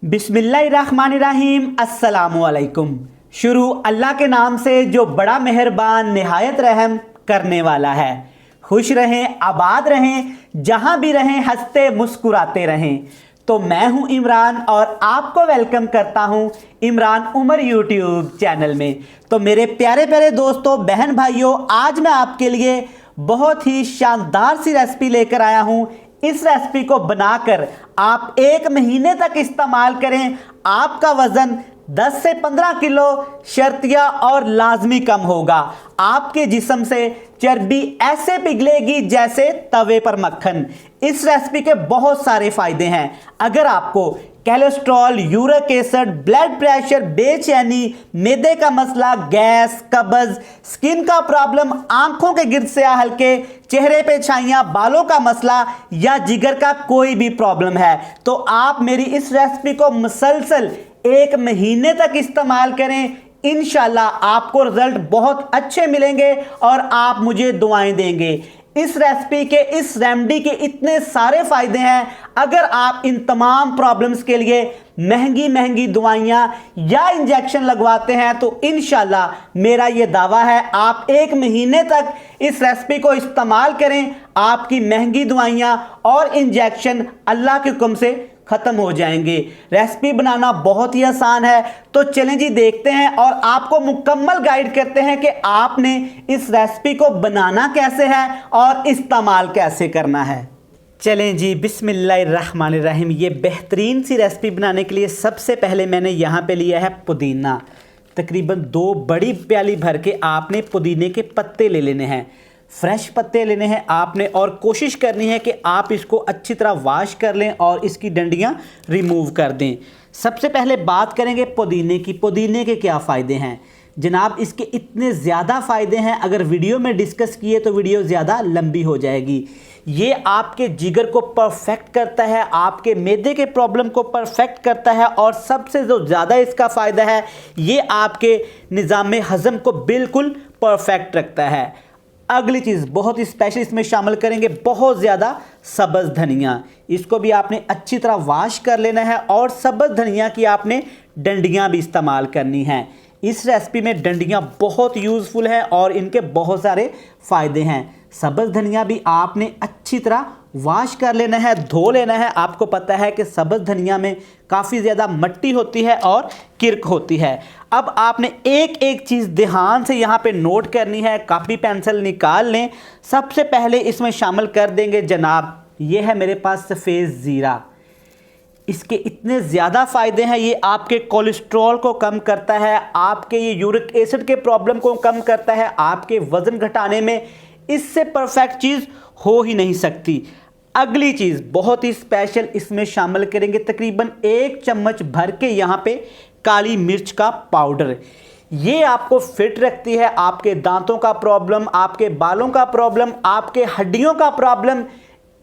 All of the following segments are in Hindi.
बिस्मिल्लाहिर्रहमानिर्रहीम अस्सलामुअलैकुम। शुरू अल्लाह के नाम से जो बड़ा मेहरबान निहायत रहम करने वाला है। खुश रहें, आबाद रहें, जहां भी रहें हंसते मुस्कुराते रहें। तो मैं हूं इमरान और आपको वेलकम करता हूं इमरान उमर यूट्यूब चैनल में। तो मेरे प्यारे प्यारे दोस्तों, बहन भाइयों, आज मैं आपके लिए बहुत ही शानदार सी रेसिपी लेकर आया हूं। इस रेसिपी को बनाकर आप 1 महीने तक इस्तेमाल करें, आपका वजन 10 से 15 किलो शर्तिया और लाजमी कम होगा। आपके जिस्म से चर्बी ऐसे पिघलेगी जैसे तवे पर मक्खन। इस रेसिपी के बहुत सारे फायदे हैं। अगर आपको cholesterol, uric acid, blood pressure, बेचैनी, मैदे का मसला, गैस, कब्ज, स्किन का प्रॉब्लम, आंखों के गिर्द से हल्के, चेहरे पे छाइयां, बालों का मसला या जिगर का कोई भी प्रॉब्लम है, तो आप मेरी इस रेसिपी को मुसलसल 1 महीने तक इस्तेमाल करें। इंशाल्लाह आपको रिजल्ट बहुत अच्छे मिलेंगे और आप मुझे दुआएं देंगे। इस रेसिपी के, इस रेमेडी के इतने सारे फायदे हैं। अगर आप इन तमाम प्रॉब्लम्स के लिए महंगी महंगी दवाइयां या इंजेक्शन लगवाते हैं तो इंशाल्लाह मेरा यह दावा है, आप 1 महीने तक इस रेसिपी को इस्तेमाल करें, आपकी महंगी दवाइयां और इंजेक्शन अल्लाह के हुक्म से खत्म हो जाएंगे। रेसिपी बनाना बहुत ही आसान है, तो चलें जी देखते हैं और आपको मुकम्मल गाइड करते हैं कि आपने इस रेसिपी को बनाना कैसे है और इस्तेमाल कैसे करना है। चलें जी, बिस्मिल्लाहिर्रहमानिर्रहीम। ये बेहतरीन सी रेसिपी बनाने के लिए सबसे पहले मैंने यहाँ पे लिया है पुदीना। तकरीबन 2 बड़ी प्याली भर के आपने पुदीने के पत्ते ले लेने हैं, फ्रेश पत्ते लेने हैं आपने, और कोशिश करनी है कि आप इसको अच्छी तरह वॉश कर लें और इसकी डंडियां रिमूव कर दें। सबसे पहले बात करेंगे पुदीने की। पुदीने के क्या फ़ायदे हैं जनाब? इसके इतने ज़्यादा फ़ायदे हैं, अगर वीडियो में डिस्कस किए तो वीडियो ज़्यादा लंबी हो जाएगी। ये आपके जिगर को परफेक्ट करता है, आपके मैदे के प्रॉब्लम को परफेक्ट करता है, और सबसे जो ज़्यादा इसका फ़ायदा है, ये आपके निज़ाम हज़म को बिल्कुल परफेक्ट रखता है। अगली चीज़ बहुत ही स्पेशल इसमें शामिल करेंगे, बहुत ज़्यादा सब्ज़ धनिया। इसको भी आपने अच्छी तरह वॉश कर लेना है और सब्ज़ धनिया की आपने डंडियाँ भी इस्तेमाल करनी हैं। इस रेसिपी में डंडियाँ बहुत यूज़फुल हैं और इनके बहुत सारे फ़ायदे हैं। सब्ज़ धनिया भी आपने अच्छी तरह वॉश कर लेना है, धो लेना है। आपको पता है कि सब्ज़ धनिया में काफ़ी ज़्यादा मिट्टी होती है और किरक होती है। अब आपने एक एक चीज़ ध्यान से यहाँ पे नोट करनी है, कॉपी पेंसिल निकाल लें। सबसे पहले इसमें शामिल कर देंगे जनाब, ये है मेरे पास सफ़ेद ज़ीरा। इसके इतने ज़्यादा फ़ायदे हैं, ये आपके कोलेस्ट्रॉल को कम करता है, आपके ये यूरिक एसिड के प्रॉब्लम को कम करता है, आपके वज़न घटाने में इससे परफेक्ट चीज़ हो ही नहीं सकती। अगली चीज़ बहुत ही स्पेशल इसमें शामिल करेंगे, तकरीबन 1 चम्मच भर के यहाँ पे काली मिर्च का पाउडर। ये आपको फिट रखती है, आपके दांतों का प्रॉब्लम, आपके बालों का प्रॉब्लम, आपके हड्डियों का प्रॉब्लम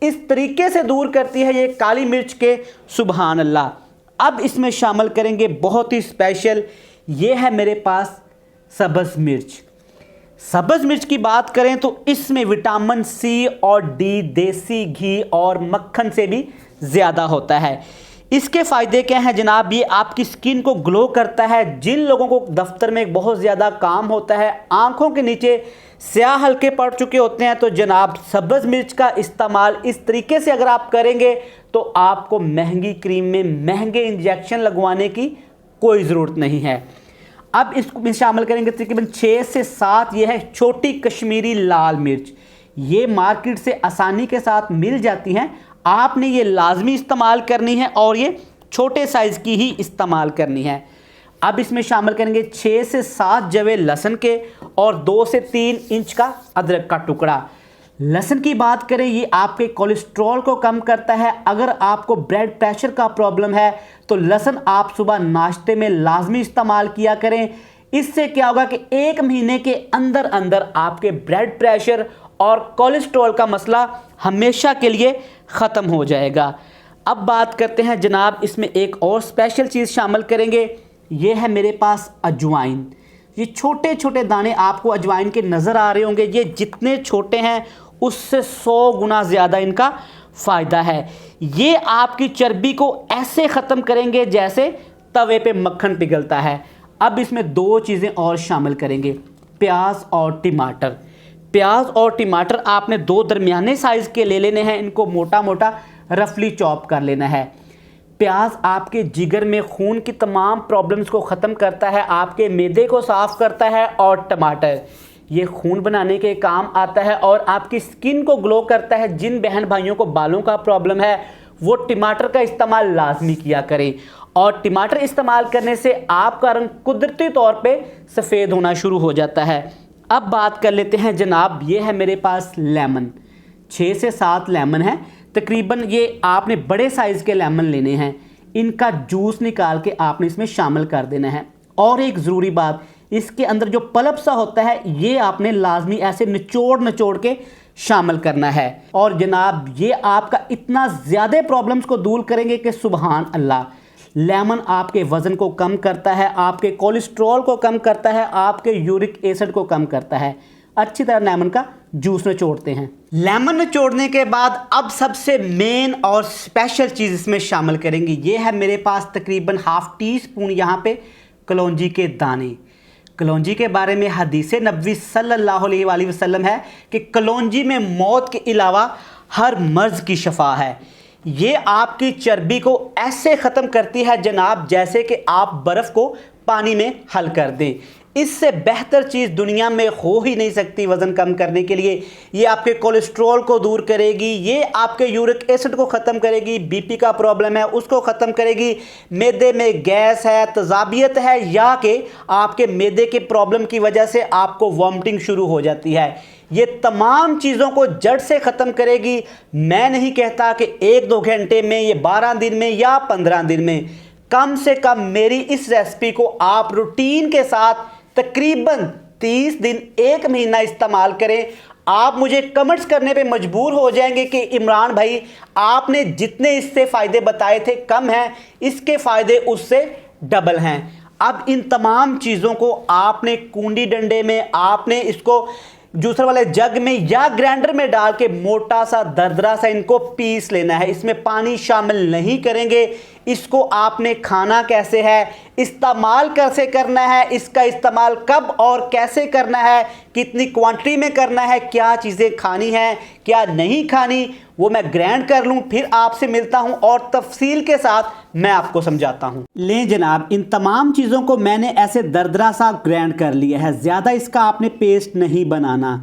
इस तरीके से दूर करती है ये काली मिर्च के, सुभान अल्लाह। अब इसमें शामिल करेंगे बहुत ही स्पेशल, ये है मेरे पास सब्ज़ मिर्च। सब्ज़ मिर्च की बात करें तो इसमें विटामिन सी और डी देसी घी और मक्खन से भी ज़्यादा होता है। इसके फ़ायदे क्या हैं जनाब? ये आपकी स्किन को ग्लो करता है। जिन लोगों को दफ्तर में बहुत ज़्यादा काम होता है, आंखों के नीचे स्याह हल्के पड़ चुके होते हैं, तो जनाब सब्ज़ मिर्च का इस्तेमाल इस तरीके से अगर आप करेंगे तो आपको महंगी क्रीम में महंगे इंजेक्शन लगवाने की कोई ज़रूरत नहीं है। अब इसको शामिल करेंगे तकरीबन 6 से 7, ये है छोटी कश्मीरी लाल मिर्च। ये मार्केट से आसानी के साथ मिल जाती हैं, आपने ये लाजमी इस्तेमाल करनी है और ये छोटे साइज़ की ही इस्तेमाल करनी है। अब इसमें शामिल करेंगे 6 से 7 जवे लहसुन के और 2 से 3 इंच का अदरक का टुकड़ा। लहसुन की बात करें, ये आपके कोलेस्ट्रॉल को कम करता है। अगर आपको ब्लड प्रेशर का प्रॉब्लम है तो लहसुन आप सुबह नाश्ते में लाजमी इस्तेमाल किया करें। इससे क्या होगा कि 1 महीने के अंदर अंदर आपके ब्लड प्रेशर और कोलेस्ट्रॉल का मसला हमेशा के लिए ख़त्म हो जाएगा। अब बात करते हैं जनाब, इसमें एक और स्पेशल चीज़ शामिल करेंगे, ये है मेरे पास अजवाइन। ये छोटे छोटे दाने आपको अजवाइन के नज़र आ रहे होंगे, ये जितने छोटे हैं उससे 100 गुना ज़्यादा इनका फ़ायदा है। ये आपकी चर्बी को ऐसे ख़त्म करेंगे जैसे तवे पे मक्खन पिघलता है। अब इसमें 2 चीज़ें और शामिल करेंगे, प्याज और टमाटर। प्याज और टमाटर आपने 2 दरमियाने साइज़ के ले लेने हैं, इनको मोटा मोटा रफली चॉप कर लेना है। प्याज आपके जिगर में खून की तमाम प्रॉब्लम्स को ख़त्म करता है, आपके मैदे को साफ़ करता है, और टमाटर ये खून बनाने के काम आता है और आपकी स्किन को ग्लो करता है। जिन बहन भाइयों को बालों का प्रॉब्लम है वो टमाटर का इस्तेमाल लाजमी किया करें, और टमाटर इस्तेमाल करने से आपका रंग कुदरती तौर पे सफ़ेद होना शुरू हो जाता है। अब बात कर लेते हैं जनाब, ये है मेरे पास लेमन, 6 से 7 लेमन है तकरीबन। ये आपने बड़े साइज़ के लेमन लेने हैं, इनका जूस निकाल के आपने इसमें शामिल कर देना है। और एक ज़रूरी बात, इसके अंदर जो पल्प सा होता है ये आपने लाजमी ऐसे निचोड़ के शामिल करना है। और जनाब ये आपका इतना ज़्यादा प्रॉब्लम्स को दूर करेंगे कि सुबहान अल्लाह। लेमन आपके वज़न को कम करता है, आपके कोलेस्ट्रॉल को कम करता है, आपके यूरिक एसिड को कम करता है। अच्छी तरह लेमन का जूस निचोड़ते हैं। लेमन निचोड़ने के बाद अब सबसे मेन और स्पेशल चीज़ इसमें शामिल करेंगे। ये है मेरे पास तकरीबन ½ टीस्पून यहाँ पे कलौंजी के दाने। कलौंजी के बारे में हदीस नबवी सल्लल्लाहु अलैहि वसल्लम है कि कलौंजी में मौत के अलावा हर मर्ज़ की शफा है। ये आपकी चर्बी को ऐसे ख़त्म करती है जनाब जैसे कि आप बर्फ़ को पानी में हल कर दें। इससे बेहतर चीज़ दुनिया में हो ही नहीं सकती वज़न कम करने के लिए। ये आपके कोलेस्ट्रॉल को दूर करेगी, ये आपके यूरिक एसिड को ख़त्म करेगी, बीपी का प्रॉब्लम है उसको ख़त्म करेगी, मैदे में गैस है, तजाबियत है, या कि आपके मैदे के प्रॉब्लम की वजह से आपको वॉमिटिंग शुरू हो जाती है, ये तमाम चीज़ों को जड़ से ख़त्म करेगी। मैं नहीं कहता कि 1-2 घंटे में, ये 12 दिन में या 15 दिन में, कम से कम मेरी इस रेसिपी को आप रूटीन के साथ तकरीबन 30 दिन 1 महीना इस्तेमाल करें। आप मुझे कमेंट्स करने पे मजबूर हो जाएंगे कि इमरान भाई आपने जितने इससे फ़ायदे बताए थे कम हैं, इसके फ़ायदे उससे डबल हैं। अब इन तमाम चीज़ों को आपने कूंडी डंडे में, आपने इसको जूसर वाले जग में या ग्राइंडर में डाल के मोटा सा दरदरा सा इनको पीस लेना है। इसमें पानी शामिल नहीं करेंगे। इसको आपने खाना कैसे है, इस्तेमाल कैसे करना है, इसका इस्तेमाल कब और कैसे करना है, कितनी क्वांटिटी में करना है, क्या चीज़ें खानी है क्या नहीं खानी, वो मैं ग्राइंड कर लूँ, फिर आपसे मिलता हूँ और तफसील के साथ मैं आपको समझाता हूँ। लें जनाब, इन तमाम चीज़ों को मैंने ऐसे दरदरा सा ग्राइंड कर लिया है। ज़्यादा इसका आपने पेस्ट नहीं बनाना।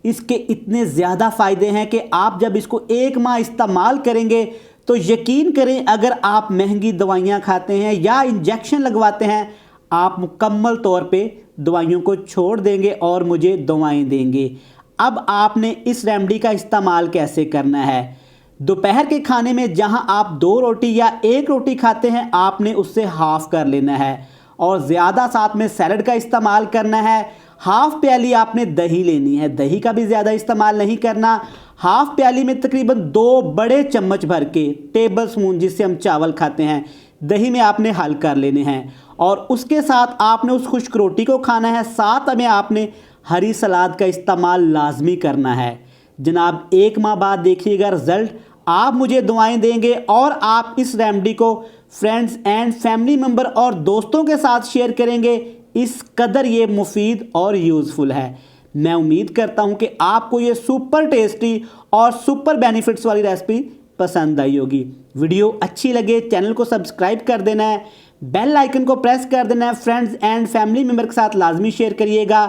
इसके इतने ज़्यादा फ़ायदे हैं कि आप जब इसको 1 माह इस्तेमाल करेंगे तो यकीन करें, अगर आप महंगी दवाइयाँ खाते हैं या इंजेक्शन लगवाते हैं, आप मुकम्मल तौर पे दवाइयों को छोड़ देंगे और मुझे दवाएं देंगे। अब आपने इस रेमेडी का इस्तेमाल कैसे करना है। दोपहर के खाने में जहां आप 2 रोटी या 1 रोटी खाते हैं, आपने उससे हाफ़ कर लेना है और ज़्यादा साथ में सैलड का इस्तेमाल करना है। ½ प्याली आपने दही लेनी है, दही का भी ज़्यादा इस्तेमाल नहीं करना। ½ प्याली में तकरीबन 2 बड़े चम्मच भर के, टेबल स्पून जिससे हम चावल खाते हैं, दही में आपने हल कर लेने हैं और उसके साथ आपने उस खुश्क रोटी को खाना है। साथ में आपने हरी सलाद का इस्तेमाल लाजमी करना है। जनाब 1 माह बाद देखिएगा रिज़ल्ट, आप मुझे दुआएं देंगे और आप इस रेमेडी को फ्रेंड्स एंड फैमिली मेम्बर और दोस्तों के साथ शेयर करेंगे। इस कदर ये मुफीद और यूज़फुल है। मैं उम्मीद करता हूँ कि आपको ये सुपर टेस्टी और सुपर बेनिफिट्स वाली रेसिपी पसंद आई होगी। वीडियो अच्छी लगे चैनल को सब्सक्राइब कर देना है, बेल आइकन को प्रेस कर देना है, फ्रेंड्स एंड फैमिली मेम्बर के साथ लाजमी शेयर करिएगा।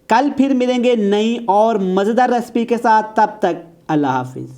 कल फिर मिलेंगे नई और मज़ेदार रेसिपी के साथ, तब तक अल्लाह हाफिज़।